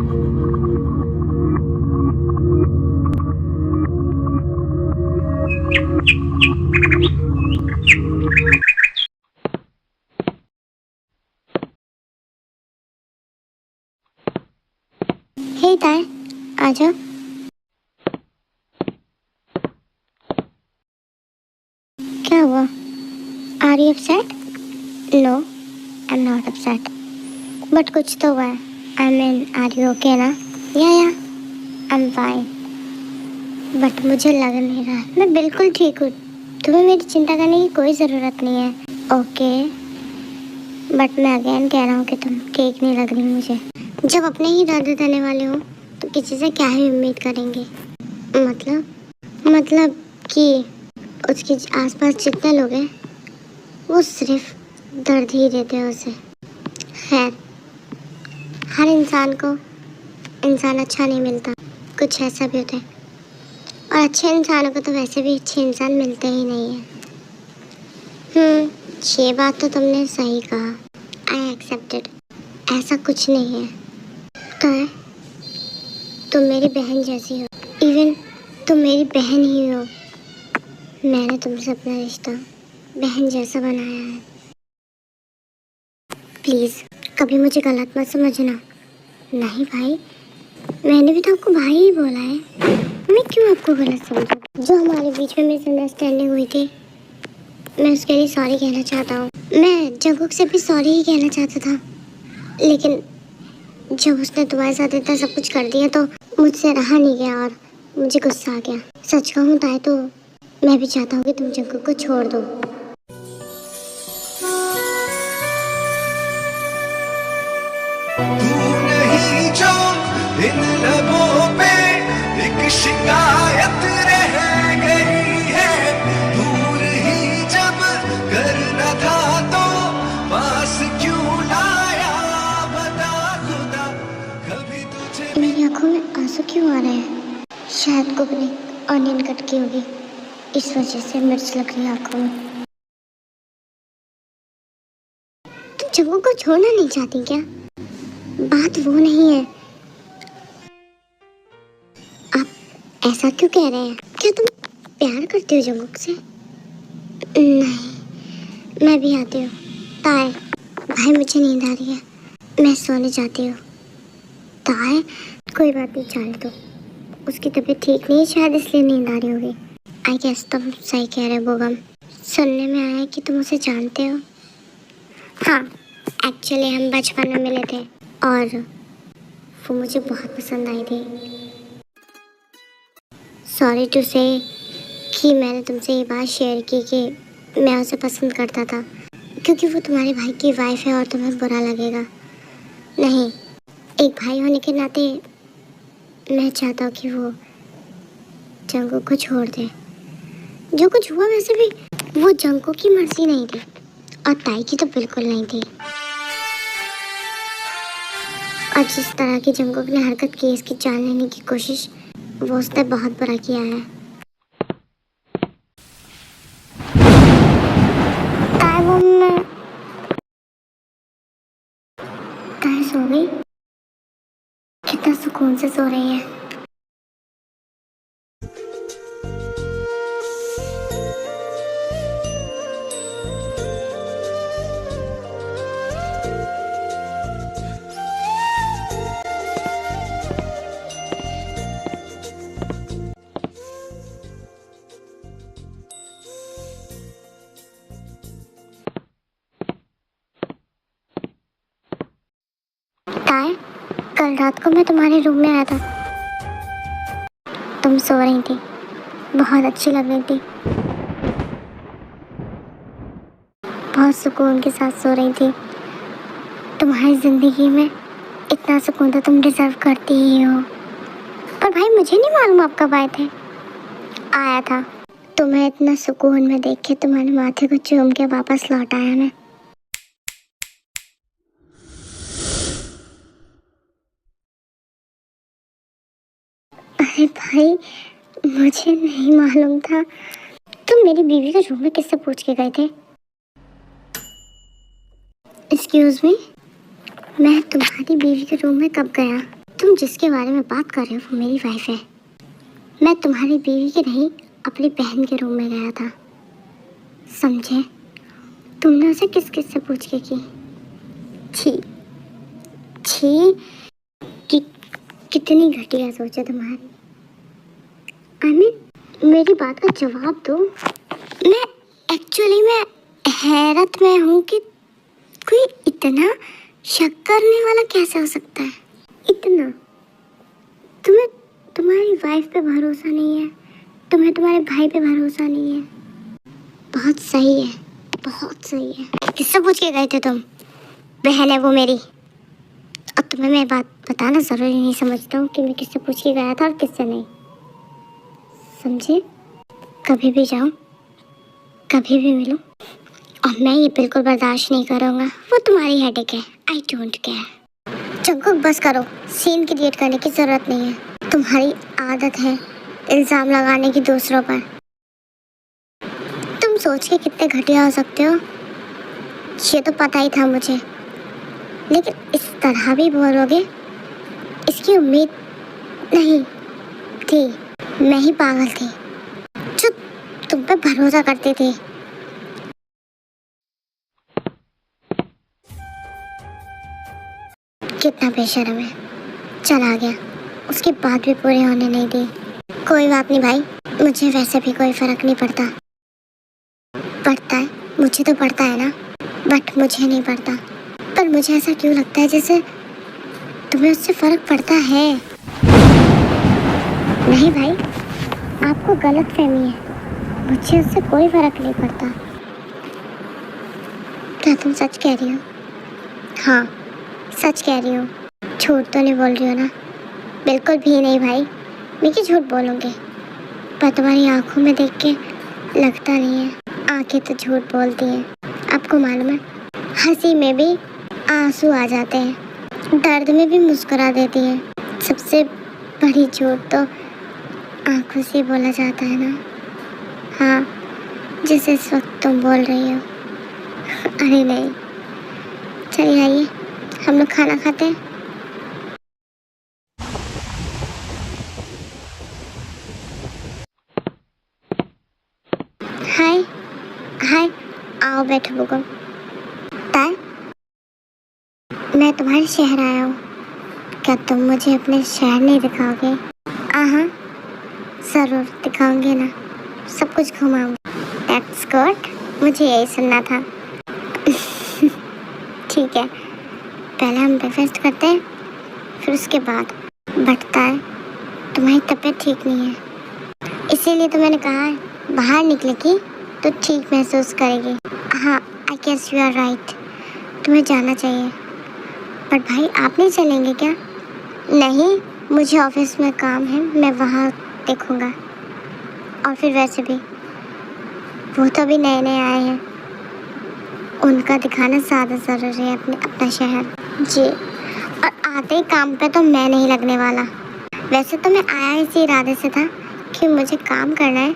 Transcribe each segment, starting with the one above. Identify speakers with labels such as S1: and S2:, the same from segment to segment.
S1: हे ताए, आजा। क्या हुआ? Are you upset? No, I am not upset. But कुछ तो हुआ है। I mean, are you okay ना? या आई एम फाइन। बट मुझे लग नहीं रहा है। मैं बिल्कुल ठीक हूँ। तुम्हें मेरी चिंता करने की कोई ज़रूरत नहीं है। ओके, बट मैं अगेन कह रहा हूँ कि तुम ठीक नहीं लग रही मुझे। जब अपने ही दर्द देने वाले हो तो किसी से क्या ही उम्मीद करेंगे? मतलब कि उसके आसपास जितने लोग हैं वो सिर्फ दर्द ही देते हैं उसे। खैर, हर इंसान को इंसान अच्छा नहीं मिलता, कुछ ऐसा भी होता है। और अच्छे इंसानों को तो वैसे भी अच्छे इंसान मिलते ही नहीं है। ये बात तो तुमने सही कहा। I accepted. ऐसा कुछ नहीं है। तो है, तुम मेरी बहन जैसी हो। इवन तुम मेरी बहन ही हो। मैंने तुमसे अपना रिश्ता बहन जैसा बनाया है। प्लीज़ कभी मुझे गलत मत समझना। नहीं भाई, मैंने भी तो आपको भाई ही बोला है। मैं क्यों आपको गलत समझूं? जो हमारे बीच में मिसअंडरस्टैंडिंग हुई थी, मैं उसके लिए सॉरी कहना चाहता हूँ। मैं जंगकुक से भी सॉरी ही कहना चाहता था, लेकिन जब उसने तुम्हारे साथ इतना सब कुछ कर दिया तो मुझसे रहा नहीं गया और मुझे गुस्सा आ गया। सच कहूँ ताए तो मैं भी चाहता हूँ कि तुम जंगकुक को छोड़ दो।
S2: नहीं जो इन लबों पे एक शिकायत रह गई है, दूर ही जब करना था तो पास क्यों लाया बता खुदा, कभी तुझे।
S1: मेरी आंखों में आंसू क्यों आ रहे हैं? शायद कुक ने ऑनियन कट की होगी, इस वजह से मिर्च लग रही है आंखों में। तुम जंगकुक को छोड़ना नहीं चाहती क्या? बात वो नहीं है। आप ऐसा क्यों कह रहे हैं? क्या तुम प्यार करते हो जंगकुक से? नहीं, मैं भी आती हूँ। ताए, भाई मुझे नींद आ रही है, मैं सोने जाती हूँ। ताए, कोई बात नहीं, चल दो। उसकी तबीयत ठीक नहीं है शायद, इसलिए नींद आ रही होगी। आई गेस तुम सही कह रहे हो बोगम। सुनने में आया कि तुम उसे जानते हो। हाँ, एक्चुअली हम बचपन में मिले थे और वो मुझे बहुत पसंद आई थी। सॉरी टू से कि मैंने तुमसे ये बात शेयर की कि मैं उसे पसंद करता था, क्योंकि वो तुम्हारे भाई की वाइफ है और तुम्हें बुरा लगेगा। नहीं, एक भाई होने के नाते मैं चाहता हूँ कि वो जंगकुक को छोड़ दे। जो कुछ हुआ वैसे भी वो जंगकुक की मर्जी नहीं थी और ताई की तो बिल्कुल नहीं थी। और जिस तरह की जंगकुक ने हरकत की, इसकी जान लेने की कोशिश, वो उसने बहुत बुरा किया है। ताई वो मैं ताई सो गई? कितना सुकून से सो रही है। ताई, कल रात को मैं तुम्हारे रूम में आया था। तुम सो रही थी, बहुत अच्छी लग रही थी, बहुत सुकून के साथ सो रही थी। तुम्हारी जिंदगी में इतना सुकून तो तुम डिजर्व करती ही हो। पर भाई मुझे नहीं मालूम आप कब आए थे। आया था, तुम्हें इतना सुकून में देख के तुम्हारे माथे को चूम के वापस लौट आया मैं। अरे भाई, मुझे नहीं मालूम था। तुम मेरी बीवी के रूम में किससे पूछ के गए थे? एक्सक्यूज मी, मैं तुम्हारी बीवी के रूम में कब गया? तुम जिसके बारे में बात कर रहे हो वो मेरी वाइफ है। मैं तुम्हारी बीवी की नहीं, अपनी बहन के रूम में गया था, समझे? तुमने उसे किस किस से पूछ के की? छी छी, कि कितनी घटिया सोच है तुम्हारी। मेरी बात का जवाब दो। मैं हैरत में हूँ कि कोई इतना शक करने वाला कैसे हो सकता है। इतना तुम्हें तुम्हारी वाइफ पे भरोसा नहीं है, तुम्हें तुम्हारे भाई पे भरोसा नहीं है। बहुत सही है, बहुत सही है। किससे पूछ के गए थे तुम? बहन है वो मेरी, और तुम्हें मैं बात बताना ज़रूरी नहीं समझता हूँ कि मैं किससे पूछ के गया था और किससे नहीं, समझे? कभी भी जाऊँ, कभी भी मिलूँ, और मैं ये बिल्कुल बर्दाश्त नहीं करूँगा। वो तुम्हारी हेडेक है, आई डोंट केयर। जंकुक बस करो, सीन क्रिएट करने की ज़रूरत नहीं है। तुम्हारी आदत है इल्ज़ाम लगाने की दूसरों पर। तुम सोच के कितने घटिया हो सकते हो ये तो पता ही था मुझे, लेकिन इस तरह भी बोलोगे इसकी उम्मीद नहीं थी। मैं ही पागल थी जो तुम पे भरोसा करती थी। कितना बेशर्म है, चला गया, उसकी बात भी पूरी होने नहीं दी। कोई बात नहीं भाई, मुझे वैसे भी कोई फर्क नहीं पड़ता। पड़ता है, मुझे तो पड़ता है ना, बट मुझे नहीं पड़ता। पर मुझे ऐसा क्यों लगता है जैसे तुम्हें उससे फर्क पड़ता है। नहीं भाई, आपको गलत फहमी है, मुझे उससे कोई फर्क नहीं पड़ता। क्या तुम सच कह रही हो? हाँ, सच कह रही हो, झूठ तो नहीं बोल रही हो ना? बिल्कुल भी नहीं भाई, मैं क्यों झूठ बोलूँगी? पर तुम्हारी आंखों में देख के लगता नहीं है, आंखें तो झूठ बोलती हैं। आपको मालूम है, हंसी में भी आंसू आ जाते हैं, दर्द में भी मुस्कुरा देती हैं। सबसे बड़ी झूठ तो आंखों से बोला जाता है ना। हाँ, जैसे इस वक्त तुम बोल रही हो। अरे नहीं, चलिए आइए हम लोग खाना खाते हैं। हाय हाय, आओ बैठो बुगम। ताय, मैं तुम्हारे शहर आया हूँ, क्या तुम मुझे अपने शहर नहीं दिखाओगे? हाँ ज़रूर दिखाऊंगी ना, सब कुछ घुमाऊंगी। दैट्स गुड, मुझे यही सुनना था। ठीक है, पहले हम ब्रेकफास्ट करते हैं, फिर उसके बाद बढ़ता है। तुम्हारी तबीयत ठीक नहीं है, इसीलिए तो मैंने कहा है बाहर निकलेगी तो ठीक महसूस करेगी। हाँ, I guess you are right, तुम्हें जाना चाहिए। पर भाई आप नहीं चलेंगे क्या? नहीं, मुझे ऑफिस में काम है, मैं वहाँ देखूँगा। और फिर वैसे भी वो तो अभी नए नए आए हैं, उनका दिखाना ज़्यादा ज़रूरी है, अपना शहर। जी, और आते ही काम पे तो मैं नहीं लगने वाला। वैसे तो मैं आया इसी इरादे से था कि मुझे काम करना है,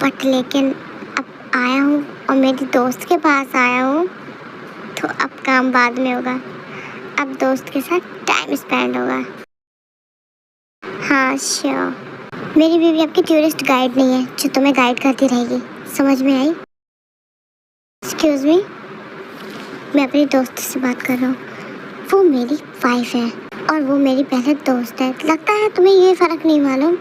S1: बट लेकिन अब आया हूँ और मेरी दोस्त के पास आया हूँ, तो अब काम बाद में होगा। अब दोस्त के साथ टाइम स्पेंड होगा। हाँ श्योर, मेरी बीवी आपकी टूरिस्ट गाइड नहीं है जो तुम्हें गाइड करती रहेगी, समझ में आई? एक्सक्यूज़ मी, मैं अपनी दोस्त से बात कर रहा हूँ, वो मेरी वाइफ है और वो मेरी पहले दोस्त है। लगता है तुम्हें ये फ़र्क नहीं मालूम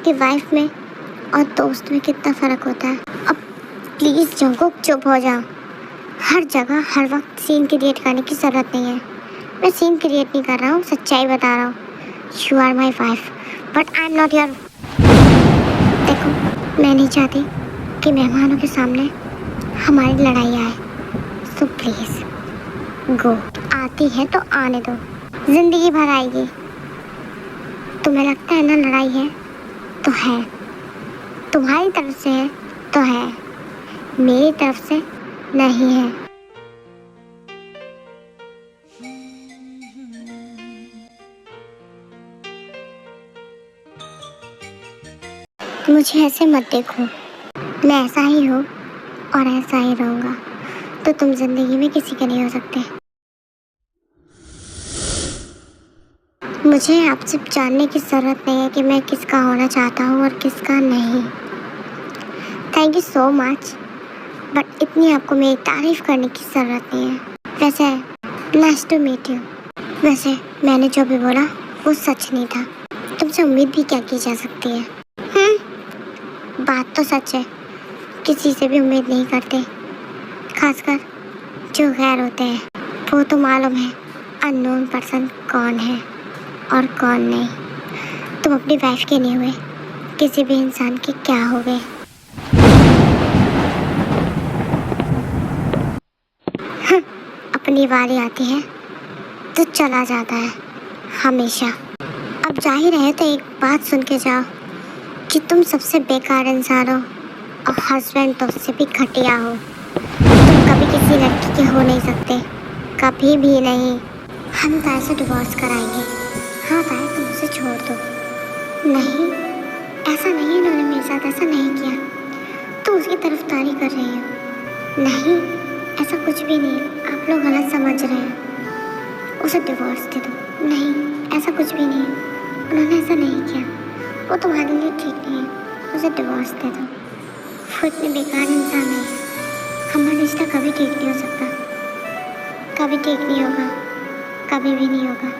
S1: कि वाइफ में और दोस्त में कितना फ़र्क होता है। अब प्लीज़ जंकुक चुप हो जाओ। हर जगह हर वक्त सीन क्रिएट करने की ज़रूरत नहीं है। मैं सीन क्रिएट नहीं कर रहा हूँ, सच्चाई बता रहा हूँ। You are my wife but I am not your. देखो, मैं नहीं चाहती कि मेहमानों के सामने हमारी लड़ाई आए, सो प्लीज़ गो। आती है तो आने दो, ज़िंदगी भर आएगी। तुम्हें लगता है ना लड़ाई है तो है, तुम्हारी तरफ से है तो है, मेरी तरफ से नहीं है। मुझे ऐसे मत देखो, मैं ऐसा ही हूँ और ऐसा ही रहूँगा, तो तुम जिंदगी में किसी के नहीं हो सकते। मुझे आपसे जानने की ज़रूरत नहीं है कि मैं किसका होना चाहता हूँ और किसका नहीं। Thank you so much, but इतनी आपको मेरी तारीफ़ करने की ज़रूरत नहीं है। वैसे नाइस टू मीट यू। वैसे मैंने जो भी बोला वो सच नहीं था। तुमसे उम्मीद भी क्या की जा सकती है? बात तो सच है, किसी से भी उम्मीद नहीं करते, खासकर जो गैर होते हैं। वो तो मालूम है अननोन पर्सन कौन है और कौन नहीं। तुम अपनी वाइफ के नहीं हुए, किसी भी इंसान के क्या हो गए। अपनी बारी आती है तो चला जाता है हमेशा। अब जा ही रहे तो एक बात सुन के जाओ कि तुम सबसे बेकार इंसान हो और हस्बैंड तो उससे भी घटिया हो। तुम कभी किसी लड़की के हो नहीं सकते, कभी भी नहीं। हम ताए से डिवोर्स कराएंगे। हाँ ताए, तुम उसे छोड़ दो। नहीं, ऐसा नहीं है, उन्होंने मेरे साथ ऐसा नहीं किया। तुम उसकी तरफदारी कर रही हो। नहीं, ऐसा कुछ भी नहीं है, आप लोग गलत समझ रहे हैं। उसे डिवोर्स दे दो। नहीं, ऐसा कुछ भी नहीं है, उन्होंने ऐसा नहीं किया। वो तुम्हारे लिए ठीक नहीं है, उसे डिवोर्स दे दो। वो इतने बेकार इंसान है, हमारा रिश्ता कभी ठीक नहीं हो सकता, कभी ठीक नहीं होगा, कभी भी नहीं होगा।